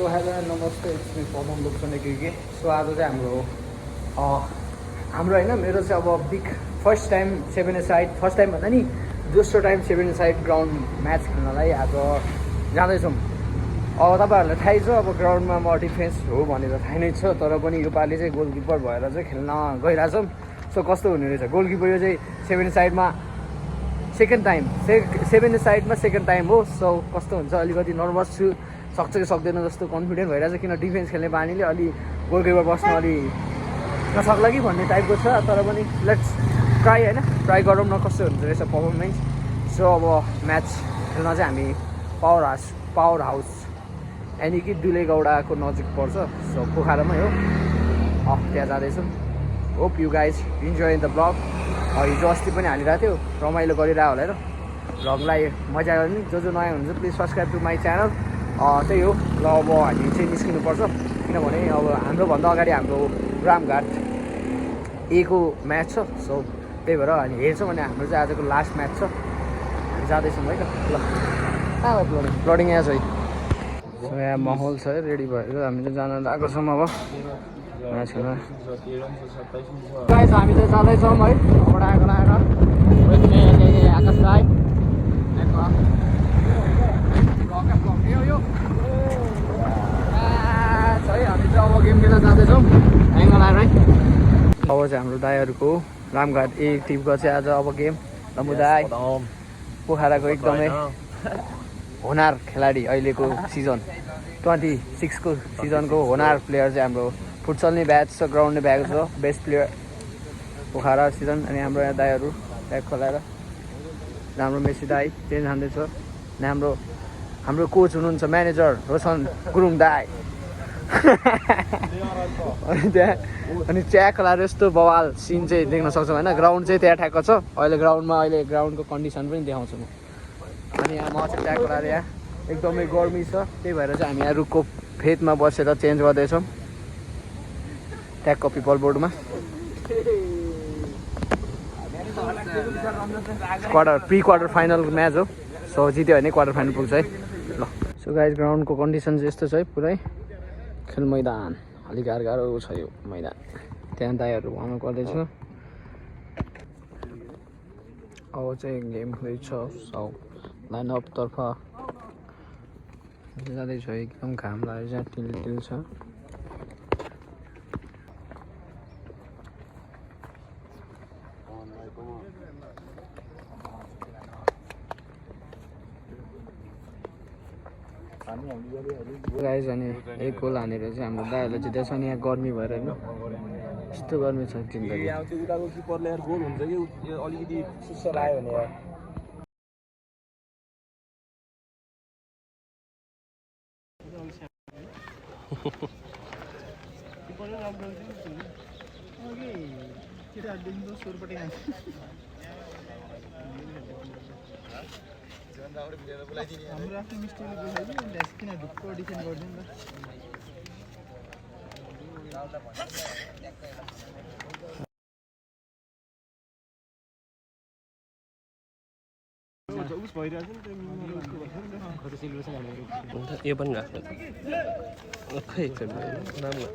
So hello and नमस्ते, it's me Pawan Lokasne के so आज चाहिँ हाम्रो होइन मेरो चाहिँ अब big first time 7 A side first time भन्दा नि दोस्रो time 7 A side ground match खेल्नलाई आज जाँदैछौँ। अब तपाईँहरूलाई थाहै छ अब ग्राउन्डमा म डिफेन्स हो भनेर थाहै नै छ, तर पनि योपालि चाहिँ गोलकिपर भएर चाहिँ खेल्न गइरहेछौँ। सो कस्तो हुने रहेछ गोलकिपर यो चाहिँ 7 A साइडमा सेकेन्ड टाइम 7 A साइडमा सेकेन्ड टाइम हो। सो कस्तो हुन्छ अलिकति नर्भस छु, सक्छ कि सक्दैन जस्तो कन्फिडेन्ट भइरहेछ, किन डिफेन्स खेल्ने बानीले अलि गोलकिपर बस्नु अलि नसक्ला कि भन्ने टाइपको छ। तर पनि लेट्स ट्राई होइन, ट्राई गरौँ न कस्तो हुन्छ रहेछ पर्फर्मेन्स। सो अब म्याच खेल्न चाहिँ हामी पावर हाउस यानि कि दुलेगौडाको नजिक पर्छ। सो पोखरामै हो, त्यहाँ जाँदैछौँ। Hope you guys enjoy in the blog. हिजो अस्ति पनि हालिरहेको थियो, रमाइलो गरिरहेको होला र भ्लगलाई मजा गर्ने। जो नयाँ हुन्छ please subscribe to my channel. त्यही हो ल, अब हामी चाहिँ निस्किनुपर्छ, किनभने अब हाम्रोभन्दा अगाडि हाम्रो रामघाट ए को म्याच छ। सो त्यही भएर हामी हेर्छौँ भने हाम्रो चाहिँ आजको लास्ट म्याच छ, हामी जाँदैछौँ है त। ल कहाँ प्लडिङ यहाँ छ है। सो यहाँ माहौल छ है, रेडी भएर हामी चाहिँ जान लागेको छौँ अब म्याच खेल्न। गाइस हामी चाहिँ जाँदैछौँ है, अबबाट आकाश राई है। हामी चाहिँ अब गेम खेल्न जाँदैछौँ एङ्गल आएर है। अब चाहिँ हाम्रो दाईहरूको रामघाट ए टिमको चाहिँ आज अब गेम समुदाय पोखराको एकदमै होनार खेलाडी, अहिलेको सिजन 26 को सिजनको होनार प्लेयर चाहिँ हाम्रो फुटसलले ब्याच छ, ग्राउन्डले ब्याग छ, बेस्ट प्लेयर पोखरा सिजन। अनि हाम्रो यहाँ दाईहरू ब्याग खोलाएर हाम्रो मेसी दाई चेन्ज हान्दैछ। अनि हाम्रो कोच हुनुहुन्छ म्यानेजर रोशन गुरुङ दाई। अनि त्यहाँ अनि च्याक खोलाएर यस्तो बवाल सिन चाहिँ देख्न सक्छौँ होइन। ग्राउन्ड चाहिँ त्यहाँ ठ्याक्क छ, अहिले ग्राउन्डको कन्डिसन पनि देखाउँछु म। अनि यहाँ म चाहिँ च्याक खोलाएर यहाँ एकदमै गर्मी छ, त्यही भएर चाहिँ हामी यहाँ रुखको फेदमा बसेर चेन्ज गर्दैछौँ ट्याक्क पिपल बोर्डमा। प्री क्वार्टर फाइनल म्याच हो। सो जित्यो भने क्वार्टर फाइनल पुग्छ है। ल सो गाइज ग्राउन्डको कन्डिसन चाहिँ यस्तो छ है, पुरै खेल मैदान अलिक गाह्रो छ यो मैदान। त्यहाँ दाईहरू भ्रमण गर्दैछ। अब चाहिँ गेम हुँदैछ। सो लाइनअपतर्फ जाँदैछ, एकदम घाम लागेर चाहिँ टिल छ। गाइज अनि एक गोल हानेर चाहिँ हाम्रो दाईहरूले जितेको छ। अनि यहाँ गर्मी भएर होइन यस्तो गर्मी छ जिन्दगी। हाम्रो आफ्नो मिस्टेकले बुझाइदियो नि किन ढुक्क डिफेन्ड गरिदिनु त। यो पनि घाँस खै राम्रो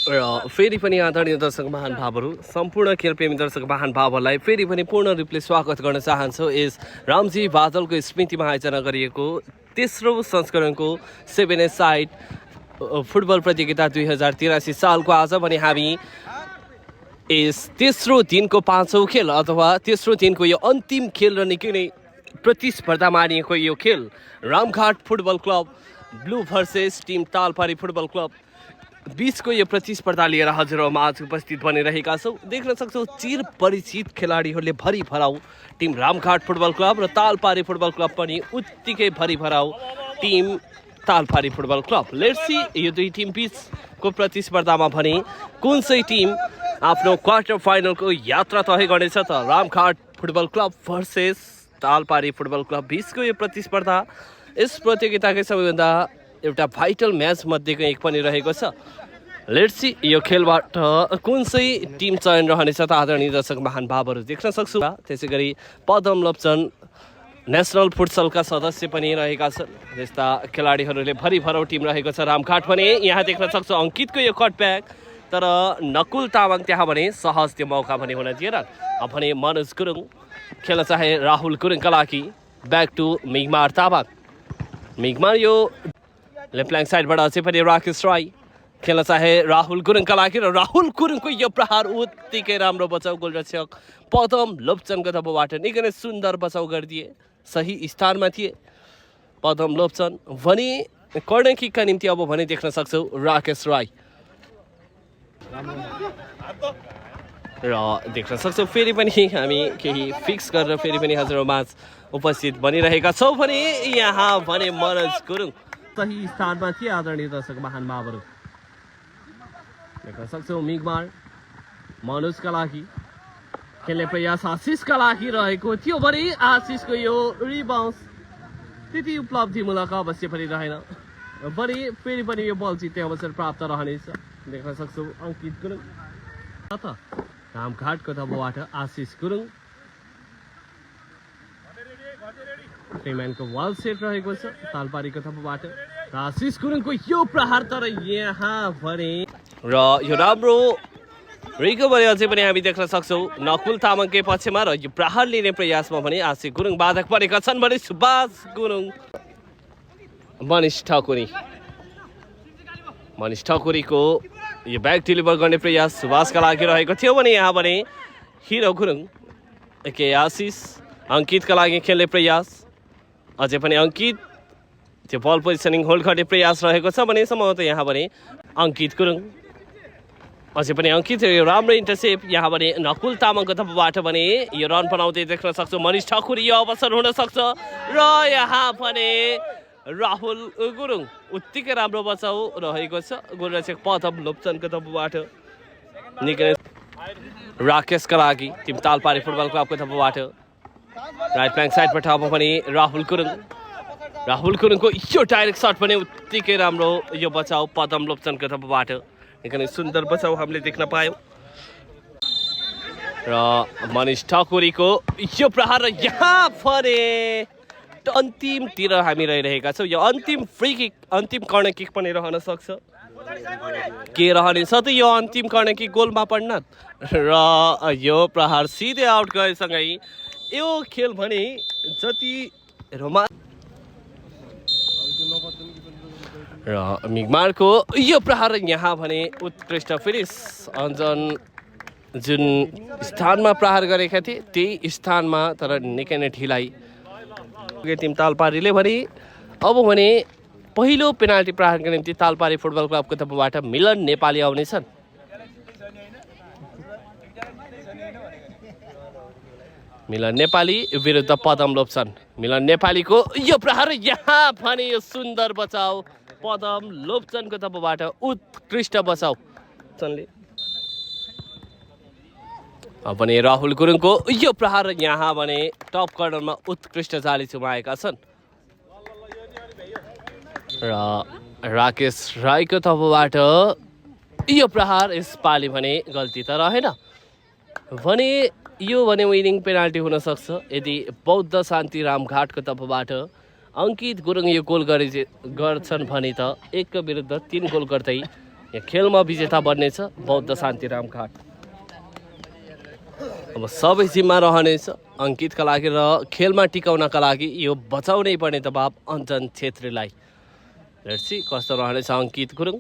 र फेरि पनि आदरणीय दर्शक महानुभावहरू, सम्पूर्ण खेलप्रेमी दर्शक महानुभावहरूलाई फेरि पनि पूर्ण रूपले स्वागत गर्न चाहन्छु यस रामजी बादलको स्मृतिमा आयोजना गरिएको तेस्रो संस्करणको 7 A साइड फुटबल प्रतियोगिता 2083 सालको आज भने हामी यस तेस्रो दिनको 5औं खेल अथवा तेस्रो दिनको यो अन्तिम खेल र निकै नै प्रतिस्पर्धा मानिएको यो खेल Ramghat football club blue versus team Talpari football club बीचको यो प्रतिस्पर्धा लिएर हजुरहरूमा आज उपस्थित बनिरहेका छौँ। देख्न सक्छौँ चिर परिचित खेलाडीहरूले भरि भराउ टिम रामघाट फुटबल क्लब र तालपारी फुटबल क्लब पनि उत्तिकै भरि भराउ team Talpari football club. Let's see यो दुई टिम बीचको प्रतिस्पर्धामा भने कुन चाहिँ टिम आफ्नो क्वार्टर फाइनलको यात्रा तय गर्नेछ त Ramghat football club versus Talpari football club बिचको यो प्रतिस्पर्धा यस प्रतियोगिताकै सबैभन्दा एउटा भाइटल म्याच मध्येको एक पनि रहेको छ। लेट्स सी यो खेलबाट कुन चाहिँ टिम चयन रहनेछ त आदरणीय दर्शक महानुभावहरू देख्न सक्छु। त्यसै गरी पदम लोप्चन नेसनल फुटसलका सदस्य पनि रहेका छन्। यस्ता खेलाडीहरूले भरिभरौ टिम रहेको छ। रामघाट भने यहाँ देख्न सक्छौँ अङ्कितको यो कटब्याक, तर नकुल तामाङ त्यहाँ भने सहज त्यो मौका पनि हुन दिएन। अब भने मनोज गुरुङ खेल्न चाहे राहुल गुरुङका लागि ब्याक टु मिगमार तामाङ। मिगमार यो लेफ्ट ल्याङ साइडबाट अझै पनि राकेश राई खेल्न चाहे राहुल गुरुङका लागि र राहुल गुरुङको यो प्रहार उत्तिकै राम्रो बचाउ गोलरक्षक पदम लोप्चनको तर्फबाट निकै नै सुन्दर बचाउ गरिदिए। सही स्थानमा थिए पदम लोप्चन भने कर्नर किकका निम्ति अब भने देख्न सक्छौँ राकेश राई र देख्न सक्छौँ फेरि पनि हामी केही फिक्स गरेर फेरि पनि हजुरहरूमा उपस्थित बनिरहेका छौँ भने यहाँ भने मनोज गुरुङ सही स्थानमा थिए। आदरणीय दर्शक महानुभावहरू देख्न सक्छौँ मिगमार मनोजका लागि खेल्ने प्रयास आशिषका लागि रहेको थियो भने आशिषको यो रिबाउन्स त्यति उपलब्धिमूलक अवश्य पनि रहेन भने फेरि पनि यो बल जित्ने अवसर प्राप्त रहनेछ। देख्न सक्छौँ अङ्कित गुरुङ रामघाटको तर्फबाट आशिष गुरुङ फ्रीम्यानको वाल सेट रहेको छ तालपारीको तर्फबाट आशिष गुरुङको यो प्रहार तर यहाँ भने र यो राम्रो रिकभरी अझै पनि हामी देख्न सक्छौँ नकुल तामाङकै पक्षमा र यो प्रहार लिने प्रयासमा भने आशिष गुरुङ बाधक परेका छन् भने सुभाष गुरुङ मनिष ठकुरीको यो ब्याक डेलिभर गर्ने प्रयास सुभाषका लागि रहेको थियो भने यहाँ भने हिरो गुरुङ एके आशिष अङ्कितका लागि खेल्ने प्रयास अझै पनि अङ्कित त्यो बल पोजिसनिङ होल्ड गर्ने प्रयास रहेको छ भने सम्भवतः यहाँ भने अङ्कित गुरुङ अझै पनि अङ्कित यो राम्रो इन्टरसेप्ट यहाँ भने नकुल तामाङको तर्फबाट भने यो रन बनाउँदै देख्न सक्छौँ मनिष ठकुरी यो अवसर हुन सक्छ र यहाँ भने राहुल गुरुङ उत्तिकै राम्रो बचाउ रहेको छ गोलरक्षक पदम लोप्चनको तर्फबाट निकै राकेशका लागि टिम तालपारी फुटबल क्लबको तर्फबाट राइट फ्ल्याङ्क साइडबाट अब पनि राहुल गुरुङको यो डाइरेक्ट सट पनि उत्तिकै राम्रो यो बचाउ पदम लोप्चनको तर्फबाट निकै सुन्दर बचाउ हामीले देख्न पायौँ र मनिष ठकुरीको यो प्रहार यहाँ भने अन्तिमतिर हामी रहिरहेका छौँ। यो अन्तिम फ्री किक अन्तिम कर्नर किक पनि रहन सक्छ के रहनेछ त यो अन्तिम कर्नर किक गोलमा पर्न र यो प्रहार सिधै आउट गएसँगै यो खेल भने जति र मिगमारको यो प्रहार यहाँ भने उत्कृष्ट फिनिस अञ्जन जुन स्थानमा प्रहार गरेका थिए त्यही स्थानमा तर निकै नै ढिलाइ टिम तालपारीले भने अब भने पहिलो पेनाल्टी प्रहारको निम्ति तालपारी फुटबल क्लबको तर्फबाट मिलन नेपाली आउनेछन्। मिलन नेपाली विरुद्ध पदम लोप्चन। मिलन नेपालीको यो प्रहार यहाँ भने यो सुन्दर बचाउ पदम लोप्चनको तर्फबाट उत्कृष्ट बचाउ अब भने राहुल गुरुङको यो प्रहार यहाँ भने टप कर्नरमा उत्कृष्ट जाली चुमाएका छन् र राकेश राईको तर्फबाट यो प्रहार यसपालि भने गल्ती त रहेन भने यो भने विनिङ पेनाल्टी हुन सक्छ यदि बौद्ध शान्ति रामघाटको तर्फबाट अङ्कित गुरुङ यो गोल गर्छन् भने त 1 विरुद्ध 3 गोल गर्दै खेलमा विजेता बन्नेछ बौद्ध शान्ति रामघाट। अब सबै जिम्मा रहनेछ अङ्कितका लागि र खेलमा टिकाउनका लागि यो बचाउनै पर्ने दबाब अञ्जन छेत्रीलाई। लेट्स सी कस्तो रहनेछ अङ्कित गुरुङ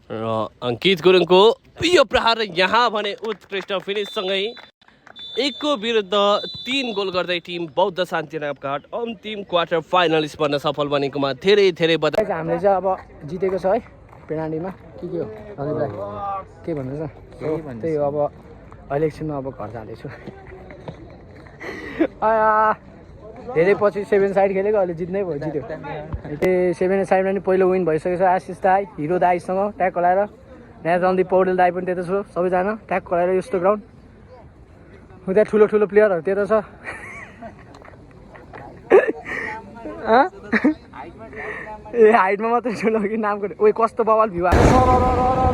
र अङ्कित गुरुङको यो प्रहार यहाँ भने उत्कृष्ट फिनिससँगै 1 विरुद्ध 3 गोल गर्दै टिम बौद्ध शान्ति रामघाट अन्तिम क्वार्टर फाइनलिस्ट बन्न सफल बनेकोमा धेरै धेरै बधाई। हामीले चाहिँ अब जितेको छ है पेनाल्टीमा के हो हजुरलाई के भन्नु छ त्यही हो अब अहिले एकछिनमा अब घर जाँदैछु धेरै पछि 7 साइड खेलेको अहिले जित्नै भयो जित्यो त्यही 7 साइडमा नि पहिलो विन भइसकेको छ आशिष दाई हिरो दाईसँग ट्याग लगाएर यहाँ रन्दीप पौडेल दाई पनि त्यता छु सबैजना ट्याग लगाएर यस्तो ग्राउन्ड उता ठुलो ठुलो प्लेयरहरू त्यता छ ए हाइटमा मात्रै ठुलो कि नामको ओइ कस्तो बवाल भ्यू आयो